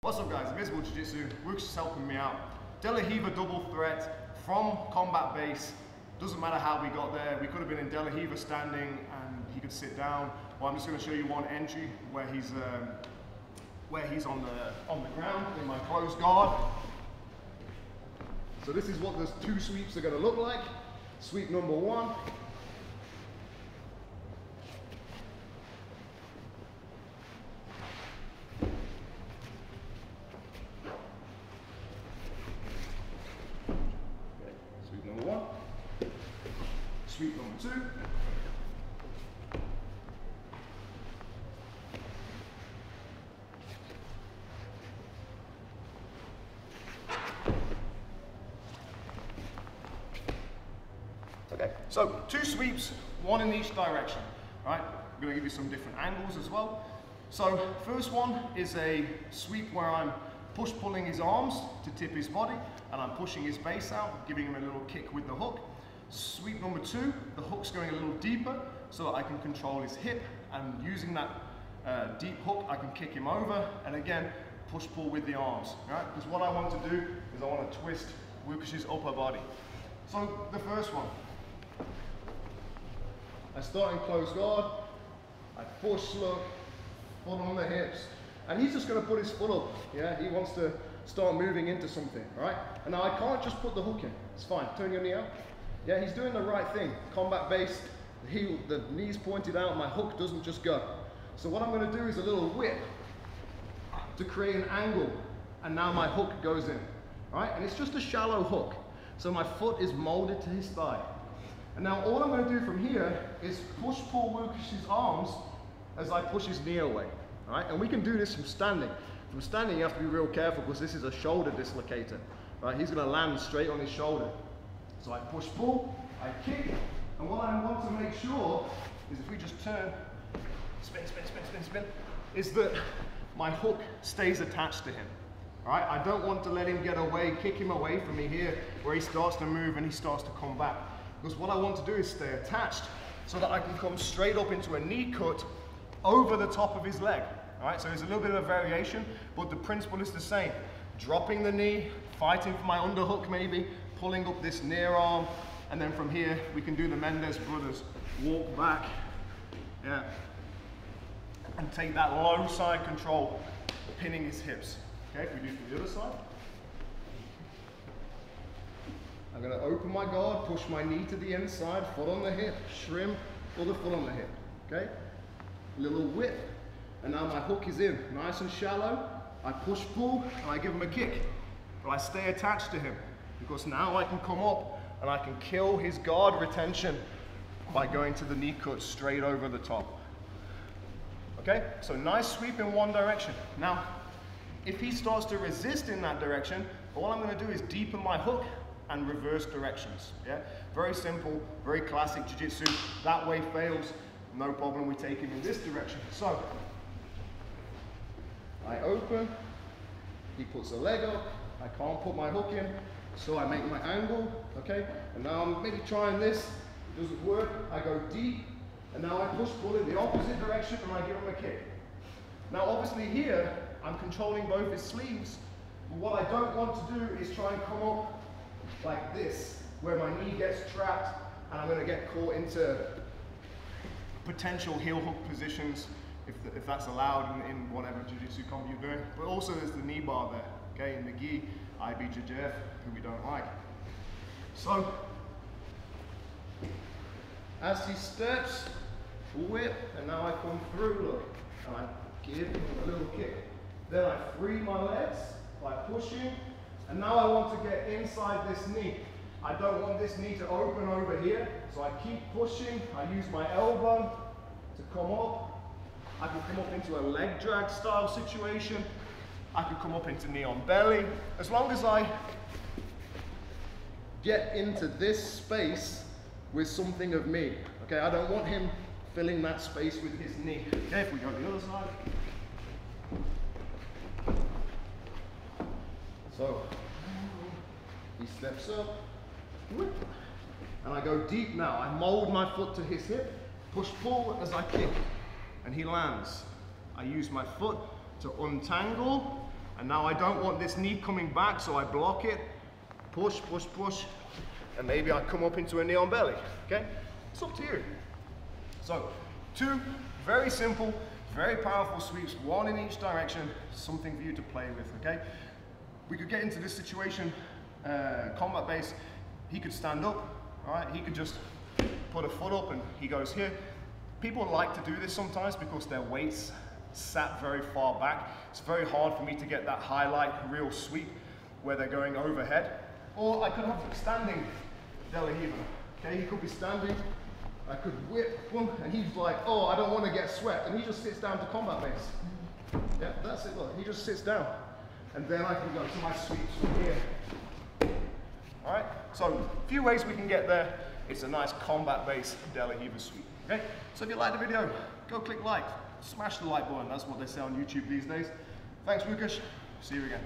What's up guys, Invisible Jiu-Jitsu, Works is helping me out. De La Riva double threat from combat base. Doesn't matter how we got there, we could have been in De La Riva standing and he could sit down. Well, I'm just going to show you one entry where he's on the ground in my closed guard. So this is what those two sweeps are going to look like. Sweep number one. Sweep number one. Sweep number two. Okay, so two sweeps, one in each direction, right? I'm going to give you some different angles as well. So first one is a sweep where I'm push-pulling his arms to tip his body, and I'm pushing his base out, giving him a little kick with the hook. Sweep number two, the hook's going a little deeper so that I can control his hip, and using that deep hook, I can kick him over, and again, push-pull with the arms, right? Because what I want to do is I want to twist Lucas's upper body. So the first one. I start in close guard, I push, look, foot on the hips, and he's just going to put his foot up, yeah? He wants to start moving into something, right? And now I can't just put the hook in, it's fine, turn your knee out. Yeah, he's doing the right thing, combat based, the knee's pointed out, my hook doesn't just go. So what I'm going to do is a little whip to create an angle, and now my hook goes in, right? And it's just a shallow hook, so my foot is molded to his thigh. And now all I'm going to do from here is push-pull Lucas's arms as I push his knee away, right? And we can do this from standing. From standing, you have to be real careful because this is a shoulder dislocator, right? He's going to land straight on his shoulder. So I push-pull, I kick, and what I want to make sure is if we just turn, spin, spin, spin, spin, spin, is that my hook stays attached to him, right? I don't want to let him get away, kick him away from me here, where he starts to move and he starts to come back. Because what I want to do is stay attached so that I can come straight up into a knee cut over the top of his leg. All right, so there's a little bit of a variation, but the principle is the same. Dropping the knee, fighting for my underhook maybe, pulling up this near arm, and then from here we can do the Mendes brothers. Walk back, yeah, and take that low side control, pinning his hips. Okay, if we do from the other side. I'm going to open my guard, push my knee to the inside, foot on the hip, shrimp, other foot on the hip, okay? Little whip, and now my hook is in, nice and shallow. I push pull, and I give him a kick, but I stay attached to him, because now I can come up, and I can kill his guard retention by going to the knee cut straight over the top. Okay, so nice sweep in one direction. Now, if he starts to resist in that direction, all I'm going to do is deepen my hook, and reverse directions, yeah? Very simple, very classic jiu-jitsu. That way fails, no problem, we take him in this direction. So, I open, he puts a leg up, I can't put my hook in, so I make my angle, okay? And now I'm maybe trying this, it doesn't work, I go deep, and now I push pull in the opposite direction and I give him a kick. Now obviously here, I'm controlling both his sleeves, but what I don't want to do is try and come up like this, where my knee gets trapped and I'm going to get caught into potential heel hook positions if that's allowed in whatever jiu-jitsu comp you're doing. But also there's the knee bar there, okay, in the gi, IBJJF, who we don't like. So, as he steps, whip, and now I come through, look, and I give him a little kick. Then I free my legs by pushing. And now I want to get inside this knee. I don't want this knee to open over here, so I keep pushing. I use my elbow to come up. I can come up into a leg drag style situation. I can come up into knee on belly. As long as I get into this space with something of me. Okay, I don't want him filling that space with his knee. Okay, if we go to the other side. So, he steps up, and I go deep now. I mold my foot to his hip, push pull as I kick, and he lands. I use my foot to untangle, And now I don't want this knee coming back, so I block it, push, push, push, and maybe I come up into a knee on belly, okay? It's up to you. So, 2 very simple, very powerful sweeps, 1 in each direction, something for you to play with, okay? We could get into this situation, combat base, he could stand up, all right? He could just put a foot up and he goes here. People like to do this sometimes because their weight's sat very far back. It's very hard for me to get that highlight real sweep where they're going overhead. Or I could have him standing De La Riva, okay? He could be standing, I could whip, boom, and he's like, oh, I don't want to get swept, and he just sits down to combat base. Yeah, that's it, look, he just sits down. And then I can go to my sweeps from here. All right, so a few ways we can get there. It's a nice combat base De La Riva sweep, okay? So if you like the video, go click like, smash the like button, that's what they say on YouTube these days. Thanks, Lucas, see you again.